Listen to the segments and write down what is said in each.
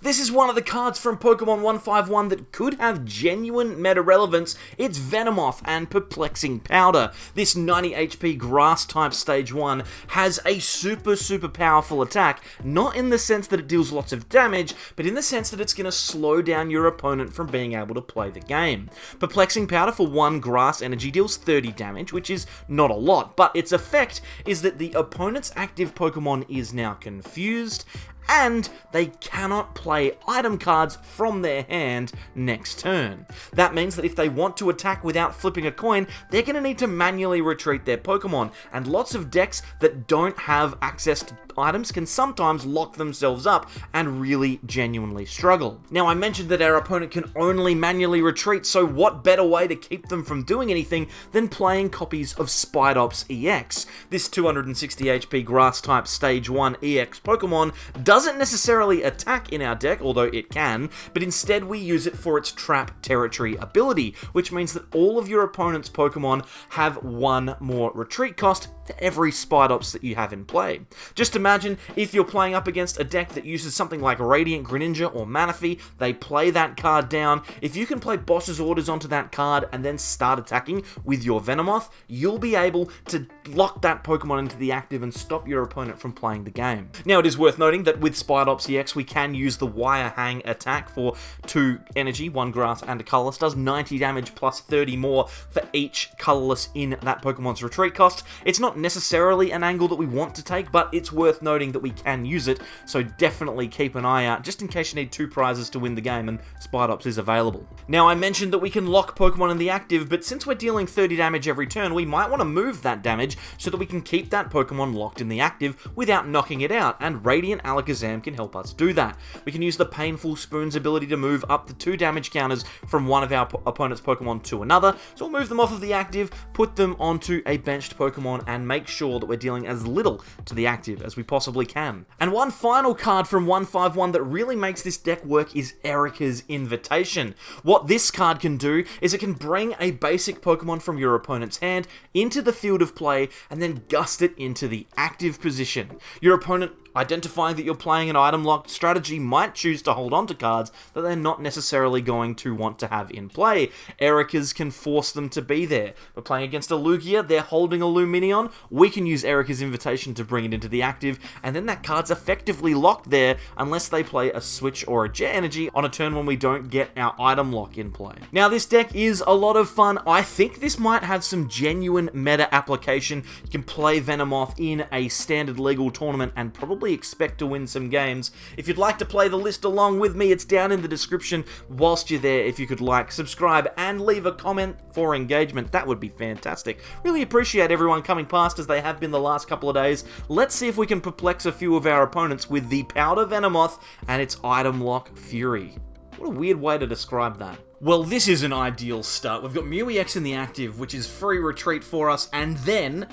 This is one of the cards from Pokemon 151 that could have genuine meta relevance. It's Venomoth and Perplexing Powder. This 90 HP grass type stage 1 has a super powerful attack, not in the sense that it deals lots of damage, but in the sense that it's going to slow down your opponent from being able to play the game. Perplexing Powder for 1 grass energy deals 30 damage, which is not a lot, but its effect is that the opponent's active Pokemon is now confused, and they cannot play item cards from their hand next turn. That means that if they want to attack without flipping a coin, they're going to need to manually retreat their Pokemon, and lots of decks that don't have access to items can sometimes lock themselves up and really genuinely struggle. Now, I mentioned that our opponent can only manually retreat, so what better way to keep them from doing anything than playing copies of Spidops EX. This 260 HP grass type stage 1 EX Pokemon doesn't necessarily attack in our deck, although it can, but instead we use it for its trap territory ability, which means that all of your opponent's Pokemon have 1 more retreat cost to every Spidops that you have in play. Just imagine if you're playing up against a deck that uses something like Radiant Greninja or Manaphy, they play that card down. If you can play Boss's Orders onto that card and then start attacking with your Venomoth, you'll be able to lock that Pokemon into the active and stop your opponent from playing the game. Now, it is worth noting that with Spidops EX, we can use the Wire Hang attack for 2 energy, 1 grass and a colorless, does 90 damage plus 30 more for each colorless in that Pokemon's retreat cost. It's not necessarily an angle that we want to take, but it's worth noting that we can use it, so definitely keep an eye out just in case you need 2 prizes to win the game, and Spidops is available. Now, I mentioned that we can lock Pokemon in the active, but since we're dealing 30 damage every turn, we might want to move that damage so that we can keep that Pokemon locked in the active without knocking it out, and Radiant Alakazam can help us do that. We can use the Painful Spoon's ability to move up to 2 damage counters from one of our opponent's Pokemon to another, so we'll move them off of the active, put them onto a benched Pokemon, and make sure that we're dealing as little to the active as we possibly can. And one final card from 151 that really makes this deck work is Erika's Invitation. What this card can do is it can bring a basic Pokemon from your opponent's hand into the field of play and then gust it into the active position. Your opponent, identifying that you're playing an item-locked strategy, might choose to hold on to cards that they're not necessarily going to want to have in play. Erika's can force them to be there. We're playing against a Lugia, they're holding a Luminion, we can use Erika's Invitation to bring it into the active, and then that card's effectively locked there unless they play a Switch or a Jet Energy on a turn when we don't get our item lock in play. Now, this deck is a lot of fun. I think this might have some genuine meta application. You can play Venomoth in a standard legal tournament and probably expect to win some games. If you'd like to play the list along with me, it's down in the description. Whilst you're there, if you could like, subscribe, and leave a comment for engagement, that would be fantastic. Really appreciate everyone coming past as they have been the last couple of days. Let's see if we can perplex a few of our opponents with the Powder Venomoth and its item lock Fury. What a weird way to describe that. Well, this is an ideal start. We've got MEW EX in the active, which is free retreat for us, and then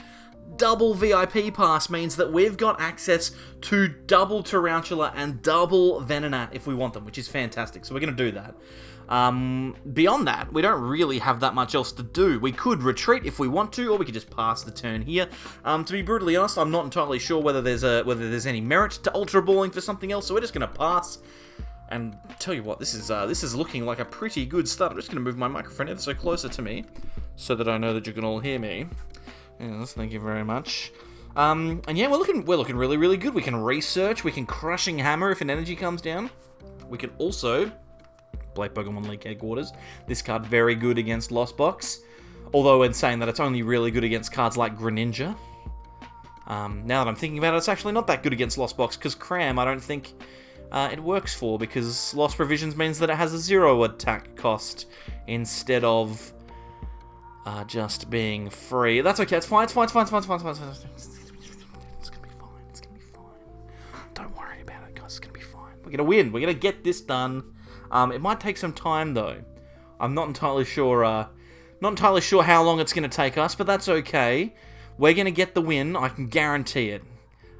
double VIP pass means that we've got access to double Tarountula and double Venonat if we want them, which is fantastic. So we're going to do that. Beyond that, we don't really have that much else to do. We could retreat if we want to, or we could just pass the turn here. To be brutally honest, I'm not entirely sure whether there's any merit to Ultra Balling for something else, so we're just going to pass. And tell you what, this is looking like a pretty good start. I'm just going to move my microphone ever so closer to me, so that I know that you can all hear me. Yes, thank you very much. And yeah, we're looking really good. We can research, we can Crushing Hammer if an energy comes down. We can also play Pokemon League Headquarters. This card very good against Lost Box. Although in saying that, it's only really good against cards like Greninja. Now that I'm thinking about it, it's actually not that good against Lost Box, because Cram I don't think it works for, because Lost Provisions means that it has a 0 attack cost instead of just being free. That's okay, it's fine, it's fine. It's gonna be fine, it's gonna be fine. Don't worry about it, guys, it's gonna be fine. We're gonna win, we're gonna get this done. It might take some time, though. I'm not entirely sure how long it's gonna take us, but that's okay. We're gonna get the win, I can guarantee it.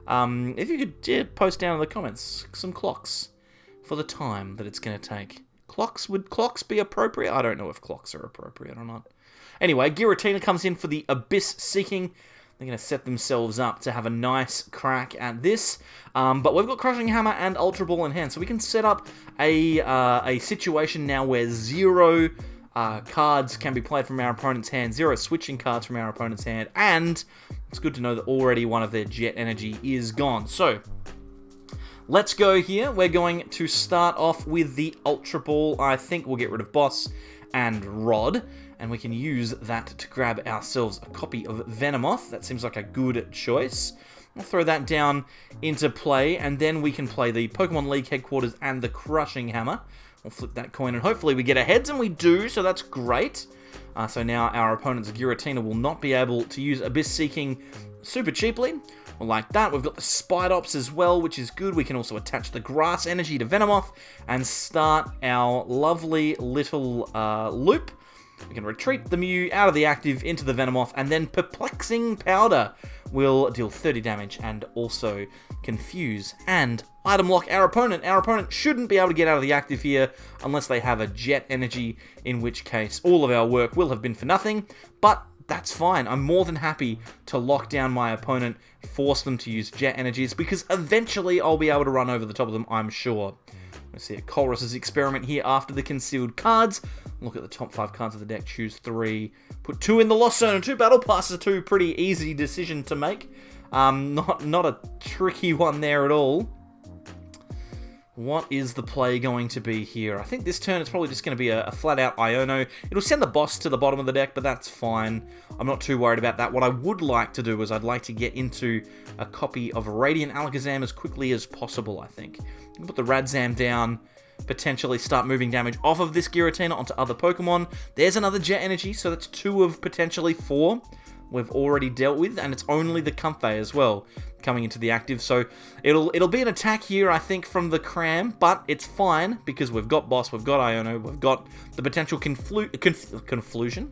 If you could post down in the comments some clocks for the time that it's gonna take. Would clocks be appropriate? I don't know if clocks are appropriate or not. Anyway, Giratina comes in for the Abyss Seeking. They're going to set themselves up to have a nice crack at this. But we've got Crushing Hammer and Ultra Ball in hand, so we can set up a situation now where 0 cards can be played from our opponent's hand, 0 switching cards from our opponent's hand, and it's good to know that already one of their Jet Energy is gone. So, let's go here. We're going to start off with the Ultra Ball. I think we'll get rid of Boss and Rod, and we can use that to grab ourselves a copy of Venomoth. That seems like a good choice. I'll throw that down into play, and then we can play the Pokemon League Headquarters and the Crushing Hammer. We'll flip that coin, and hopefully we get a heads, and we do, so that's great. So now our opponent's Giratina will not be able to use Abyss Seeking super cheaply. Well, like that, we've got the Spidops as well, which is good. We can also attach the Grass Energy to Venomoth and start our lovely little loop. We can retreat the Mew out of the active into the Venomoth, and then Perplexing Powder will deal 30 damage and also confuse and item lock our opponent. Our opponent shouldn't be able to get out of the active here unless they have a Jet Energy, in which case all of our work will have been for nothing, but that's fine. I'm more than happy to lock down my opponent, force them to use Jet Energies, because eventually I'll be able to run over the top of them, I'm sure. Let's see a Colress's experiment here after the concealed cards. Look at the top 5 cards of the deck, choose 3, put 2 in the Lost Zone and 2 Battle Passes, 2 pretty easy decision to make. Not a tricky one there at all. What is the play going to be here? I think this turn it's probably just going to be a flat-out Iono. It'll send the boss to the bottom of the deck, but that's fine. I'm not too worried about that. What I would like to do is I'd like to get into a copy of Radiant Alakazam as quickly as possible, I think. Put the Radzam down, potentially start moving damage off of this Giratina onto other Pokemon. There's another Jet Energy, so that's 2 of potentially 4 we've already dealt with, and it's only the Comfey as well coming into the active, so it'll be an attack here, I think, from the Cram, but it's fine because we've got Boss, we've got Iono, we've got the potential conflusion,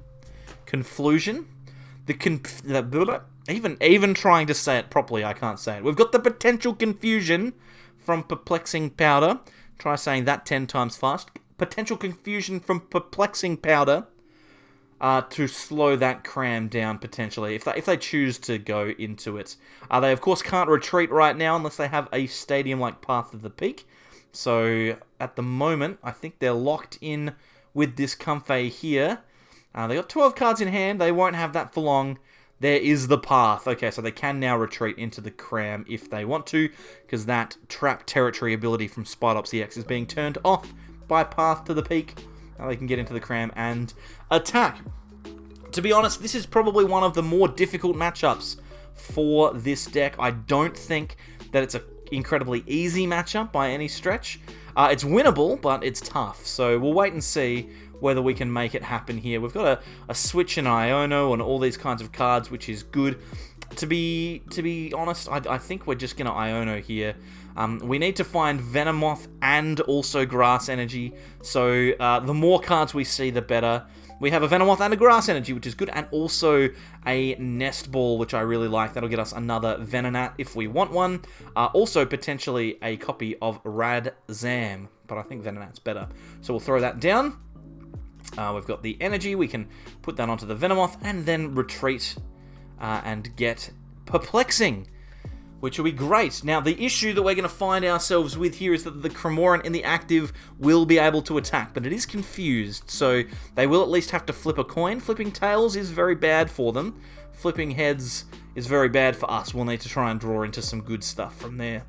even trying to say it properly, I can't say it. We've got the potential confusion from Perplexing Powder. Try saying that 10 times fast. Potential confusion from Perplexing Powder. To slow that Cram down, potentially, if they choose to go into it. They, of course, can't retreat right now unless they have a stadium-like Path of the Peak. So, at the moment, I think they're locked in with this Comfey here. They got 12 cards in hand. They won't have that for long. There is the Path. Okay, so they can now retreat into the Cram if they want to, because that Trap Territory ability from Spidops EX is being turned off by Path to the Peak. Now they can get into the Cram and attack. To be honest, this is probably one of the more difficult matchups for this deck. I don't think that it's an incredibly easy matchup by any stretch. It's winnable, but it's tough. So we'll wait and see whether we can make it happen here. We've got a Switch and Iono and all these kinds of cards, which is good. To be honest, I think we're just going to Iono here. We need to find Venomoth and also Grass Energy, so the more cards we see, the better. We have a Venomoth and a Grass Energy, which is good, and also a Nest Ball, which I really like. That'll get us another Venonat if we want one. Also, potentially a copy of Radzam, but I think Venonat's better. So we'll throw that down. We've got the Energy. We can put that onto the Venomoth, and then retreat and get Perplexing, which will be great. Now, the issue that we're going to find ourselves with here is that the Cramoran in the active will be able to attack, but it is confused, so they will at least have to flip a coin. Flipping tails is very bad for them. Flipping heads is very bad for us. We'll need to try and draw into some good stuff from there.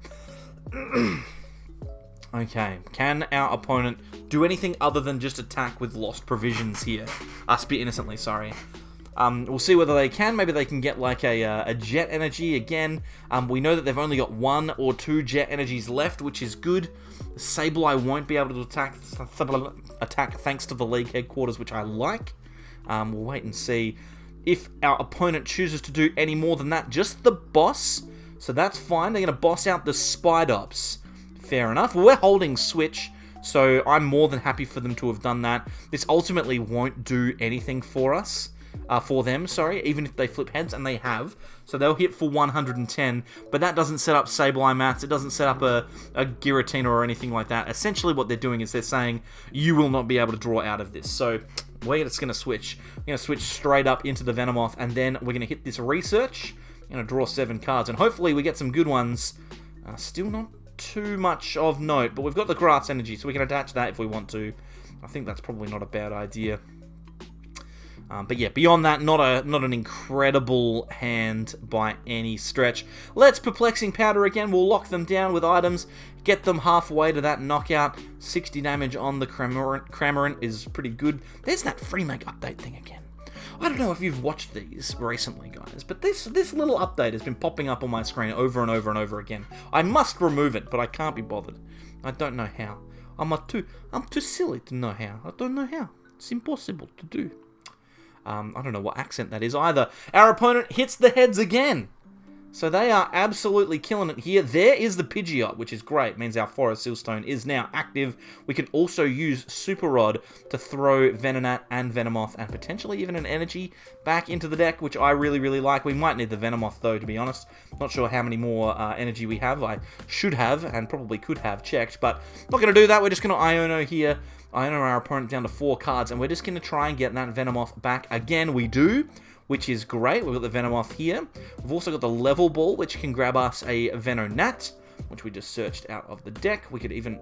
Okay, can our opponent do anything other than just attack with Lost Provisions here? Spit Innocently, sorry. We'll see whether they can. Maybe they can get like a Jet Energy again. We know that they've only got 1 or 2 Jet Energies left, which is good. Sableye won't be able to attack thanks to the League Headquarters, which I like. We'll wait and see if our opponent chooses to do any more than that. Just the boss, so that's fine. They're going to boss out the Spidops. Fair enough. Well, we're holding Switch, so I'm more than happy for them to have done that. This ultimately won't do anything for us. For them, even if they flip heads, and they have. So they'll hit for 110, but that doesn't set up Sableye Mats, it doesn't set up a Giratina or anything like that. Essentially what they're doing is they're saying, you will not be able to draw out of this. So we're just going to switch. We're going to switch straight up into the Venomoth, and then we're going to hit this Research. Going to draw 7 cards, and hopefully we get some good ones. Still not too much of note, but we've got the Grass Energy, so we can attach that if we want to. I think that's probably not a bad idea. But yeah, beyond that, not an incredible hand by any stretch. Let's Perplexing Powder again. We'll lock them down with items, get them halfway to that knockout. 60 damage on the Cramorant is pretty good. There's that free make update thing again. I don't know if you've watched these recently, guys, but this little update has been popping up on my screen over and over and over again. I must remove it, but I can't be bothered. I don't know how. I'm too silly to know how. I don't know how. It's impossible to do. I don't know what accent that is either. Our opponent hits the heads again. So they are absolutely killing it here. There is the Pidgeot, which is great. Means our Forest Sealstone is now active. We can also use Super Rod to throw Venonat and Venomoth and potentially even an Energy back into the deck, which I really, really like. We might need the Venomoth, though, to be honest. Not sure how many more Energy we have. I should have and probably could have checked, but not going to do that. We're just going to Iono here. Iono our opponent down to 4 cards, and we're just going to try and get that Venomoth back again. We do, which is great. We've got the Venomoth here. We've also got the Level Ball, which can grab us a Venonat, which we just searched out of the deck. We could even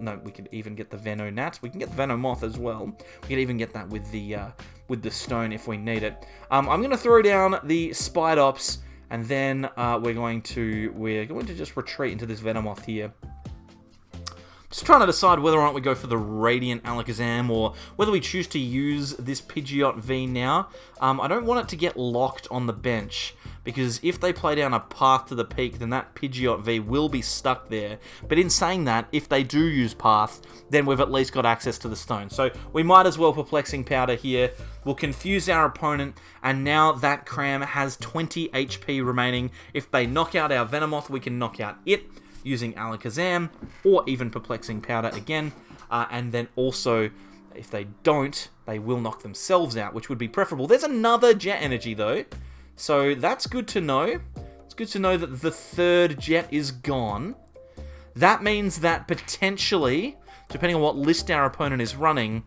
get the Venonat. We can get the Venomoth as well. We could even get that with the stone if we need it. I'm going to throw down the Spidops, and then we're going to just retreat into this Venomoth here. Just trying to decide whether or not we go for the Radiant Alakazam or whether we choose to use this Pidgeot V now. I don't want it to get locked on the bench, because if they play down a Path to the Peak, then that Pidgeot V will be stuck there. But in saying that, if they do use Path, then we've at least got access to the stone. So we might as well Perplexing Powder here. We'll confuse our opponent, and now that Cram has 20 HP remaining. If they knock out our Venomoth, we can knock out it using Alakazam, or even Perplexing Powder again, and then also, if they don't, they will knock themselves out, which would be preferable. There's another Jet Energy, though, so that's good to know. It's good to know that the third Jet is gone. That means that potentially, depending on what list our opponent is running,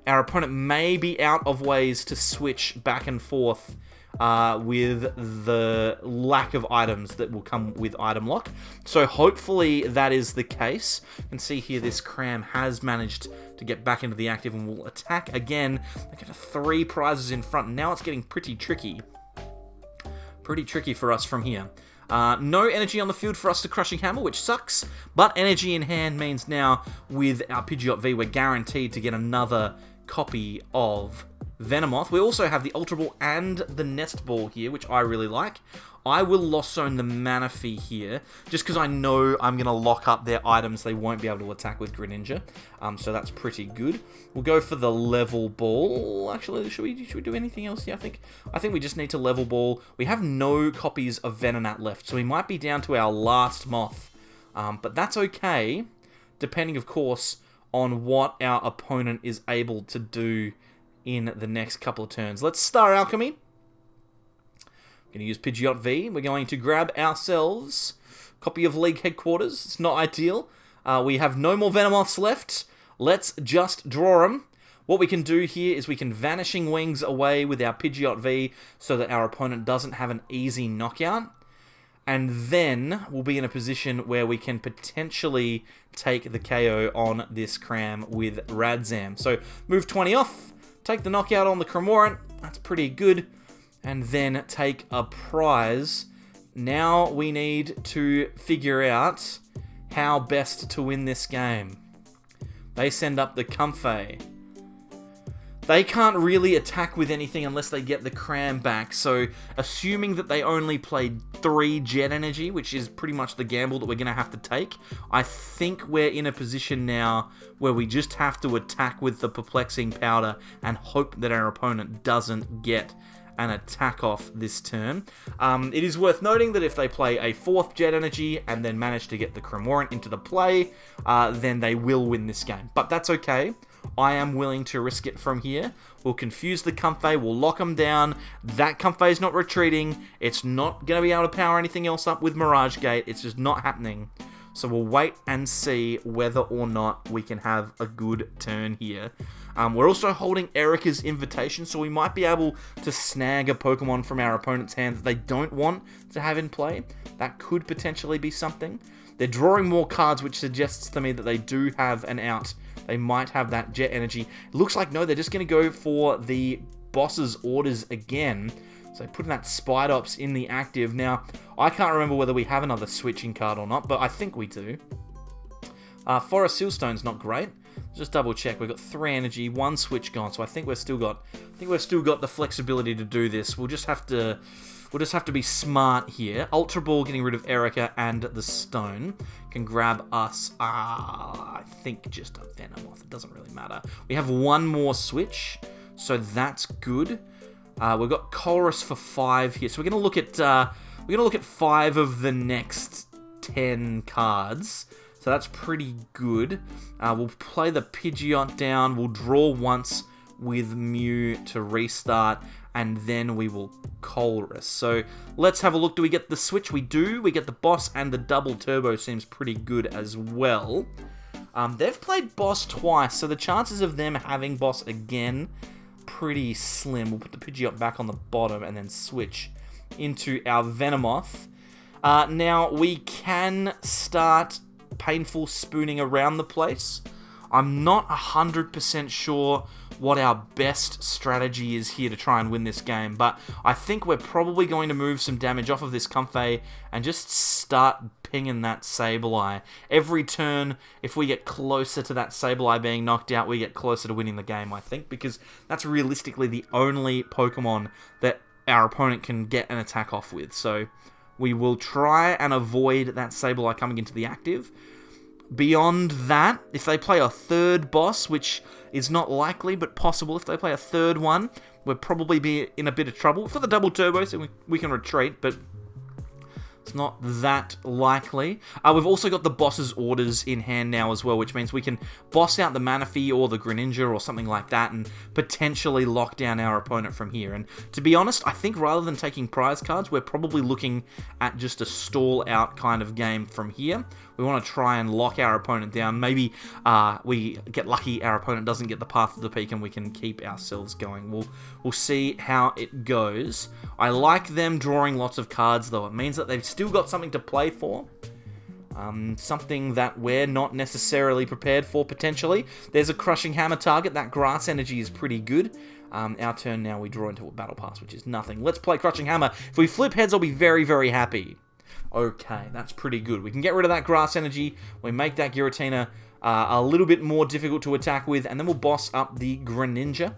our opponent may be out of ways to switch back and forth with the lack of items that will come with item lock. So hopefully that is the case. You can see here this Cram has managed to get back into the active and will attack again. They got 3 prizes in front. Now it's getting pretty tricky. Pretty tricky for us from here. No energy on the field for us to Crushing Hammer, which sucks. But energy in hand means now with our Pidgeot V, we're guaranteed to get another copy of Venomoth. We also have the Ultra Ball and the Nest Ball here, which I really like. I will Lost Zone the Manaphy here, just because I know I'm going to lock up their items. They won't be able to attack with Greninja, so that's pretty good. We'll go for the Level Ball. Actually, should we do anything else here? I think we just need to Level Ball. We have no copies of Venonat left, so we might be down to our last Moth, but that's okay, depending, of course, on what our opponent is able to do in the next couple of turns. Let's Star Alchemy. We're going to use Pidgeot V. We're going to grab ourselves a copy of League Headquarters. It's not ideal. We have no more Venomoths left. Let's just draw them. What we can do here is we can Vanishing Wings away with our Pidgeot V so that our opponent doesn't have an easy knockout. And then we'll be in a position where we can potentially take the KO on this Cram with Radzam. So move 20 off. Take the knockout on the Cramorant. That's pretty good. And then take a prize. Now we need to figure out how best to win this game. They send up the Comfey. They can't really attack with anything unless they get the Cram back. So assuming that they only played 3 Jet Energy, which is pretty much the gamble that we're going to have to take, I think we're in a position now where we just have to attack with the Perplexing Powder and hope that our opponent doesn't get an attack off this turn. It is worth noting that if they play a 4th Jet Energy and then manage to get the Cramorant into the play, then they will win this game. But that's okay. I am willing to risk it from here. We'll confuse the Comfey. We'll lock them down. That Comfey is not retreating. It's not going to be able to power anything else up with Mirage Gate. It's just not happening. So we'll wait and see whether or not we can have a good turn here. We're also holding Erika's invitation, so we might be able to snag a Pokemon from our opponent's hand that they don't want to have in play. That could potentially be something. They're drawing more cards, which suggests to me that they do have an out. They might have that Jet Energy. It looks like, no, they're just going to go for the boss's orders again. So putting that Spidops in the active. Now, I can't remember whether we have another switching card or not, but I think we do. Forest Sealstone's not great. Just double check. We've got 3 energy, 1 switch gone, so I think we've still got the flexibility to do this. We'll just have to be smart here. Ultra Ball getting rid of Erika and the stone can grab us. I think just a Venomoth. It doesn't really matter. We have 1 more switch, so that's good. We've got Colress for 5 here, so we're gonna look at 5 of the next 10 cards. So that's pretty good. We'll play the Pidgeot down. We'll draw once with Mew to restart, and then we will Colress. So let's have a look. Do we get the switch? We do. We get the boss, and the double turbo seems pretty good as well. They've played boss twice, so the chances of them having boss again, pretty slim. We'll put the Pidgeot back on the bottom and then switch into our Venomoth. Now, we can start painful spooning around the place. I'm not 100% sure what our best strategy is here to try and win this game, but I think we're probably going to move some damage off of this Comfey and just start pinging that Sableye. Every turn, if we get closer to that Sableye being knocked out, we get closer to winning the game, I think, because that's realistically the only Pokemon that our opponent can get an attack off with. So we will try and avoid that Sableye coming into the active. Beyond that, if they play a third boss, which is not likely but possible, if they play a third one, we'll probably be in a bit of trouble. For the double turbo, so we can retreat, but it's not that likely. We've also got the boss's orders in hand now as well, which means we can boss out the Manaphy or the Greninja or something like that and potentially lock down our opponent from here. And to be honest, I think rather than taking prize cards, we're probably looking at just a stall out kind of game from here. We want to try and lock our opponent down. Maybe we get lucky, our opponent doesn't get the path of the peak, and we can keep ourselves going. We'll see how it goes. I like them drawing lots of cards, though. It means that they've still got something to play for. Something that we're not necessarily prepared for, potentially. There's a Crushing Hammer target. That grass energy is pretty good. Our turn now, we draw into a Battle Pass, which is nothing. Let's play Crushing Hammer. If we flip heads, I'll be very, very happy. Okay, that's pretty good. We can get rid of that grass energy. We make that Giratina a little bit more difficult to attack with, and then we'll boss up the Greninja.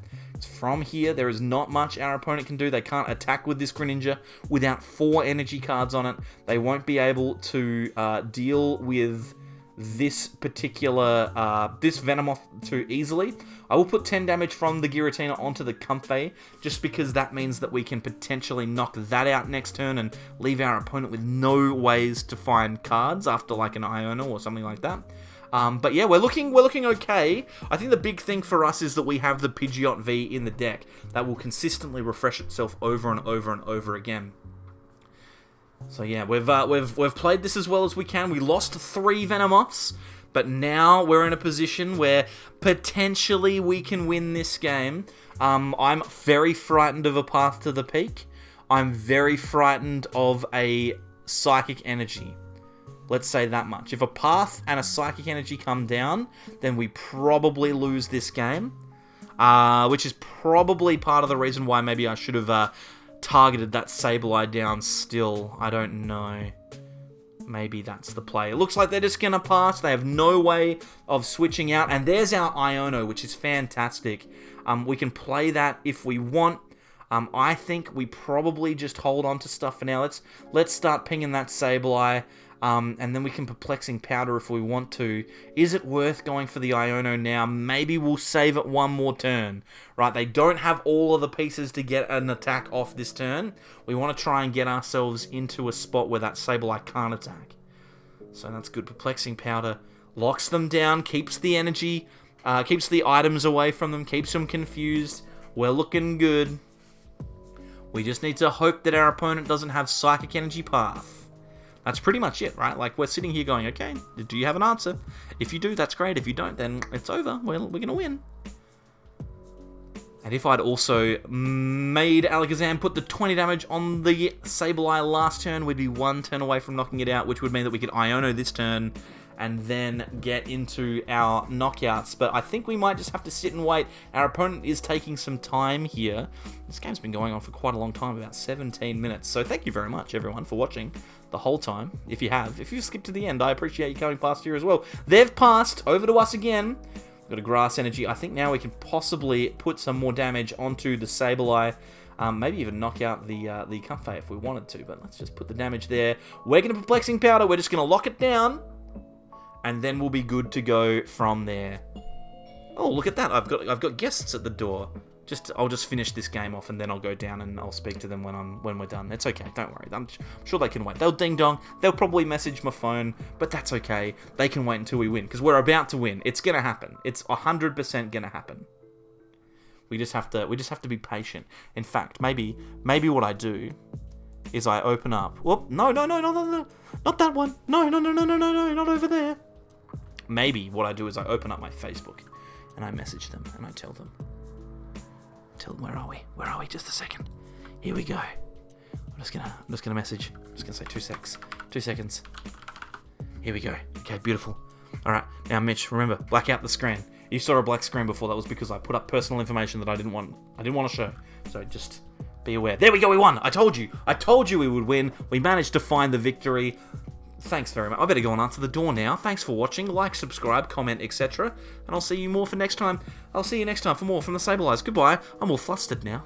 From here, there is not much our opponent can do. They can't attack with this Greninja without 4 energy cards on it. They won't be able to deal with this particular, this Venomoth too easily. I will put 10 damage from the Giratina onto the Comfey, just because that means that we can potentially knock that out next turn and leave our opponent with no ways to find cards after like an Iono or something like that. But yeah, we're looking okay. I think the big thing for us is that we have the Pidgeot V in the deck that will consistently refresh itself over and over and over again. So yeah, we've played this as well as we can. We lost 3 Venomoths, but now we're in a position where potentially we can win this game. I'm very frightened of a path to the peak. I'm very frightened of a Psychic Energy. Let's say that much. If a path and a Psychic Energy come down, then we probably lose this game. Which is probably part of the reason why maybe I should have targeted that Sableye down still. I don't know. Maybe that's the play. It looks like they're just going to pass. They have no way of switching out. And there's our Iono, which is fantastic. We can play that if we want. I think we probably just hold on to stuff for now. Let's start pinging that Sableye. And then we can Perplexing Powder if we want to. Is it worth going for the Iono now? Maybe we'll save it one more turn. Right, they don't have all of the pieces to get an attack off this turn. We want to try and get ourselves into a spot where that Sableye can't attack. So that's good. Perplexing Powder locks them down, keeps the energy, keeps the items away from them, keeps them confused. We're looking good. We just need to hope that our opponent doesn't have Psychic Energy Path. That's pretty much it, right? Like, we're sitting here going, okay, do you have an answer? If you do, that's great. If you don't, then it's over. We're going to win. And if I'd also made Alakazam put the 20 damage on the Sableye last turn, we'd be 1 turn away from knocking it out, which would mean that we could Iono this turn and then get into our knockouts. But I think we might just have to sit and wait. Our opponent is taking some time here. This game's been going on for quite a long time, about 17 minutes. So thank you very much, everyone, for watching the whole time. If you have. If you've skipped to the end, I appreciate you coming past here as well. They've passed over to us again. Got a Grass Energy. I think now we can possibly put some more damage onto the Sableye. Maybe even knock out the Comfey if we wanted to. But let's just put the damage there. We're going to Perplexing Powder. We're just going to lock it down. And then we'll be good to go from there. Oh, look at that. I've got guests at the door. I'll just finish this game off and then I'll go down and I'll speak to them when we're done. It's okay, don't worry. I'm sure they can wait. They'll ding dong. They'll probably message my phone, but that's okay. They can wait until we win because we're about to win. It's gonna happen. It's 100% gonna happen. We just have to be patient. In fact, maybe what I do is I open up. Whoop! No, not that one. No, not over there. Maybe what I do is I open up my Facebook and I message them and I tell them, where are we? Where are we? Just a second. Here we go. I'm just gonna message. I'm just gonna say 2 seconds. Here we go. Okay, beautiful. All right, now Mitch, remember, black out the screen. You saw a black screen before. That was because I put up personal information that I didn't want to show. So just be aware. There we go. We won. I told you we would win. We managed to find the victory. Thanks very much. I better go and answer the door now. Thanks for watching. Like, subscribe, comment, etc. And I'll see you more for next time. I'll see you next time for more from the Sableyes. Goodbye. I'm all flustered now.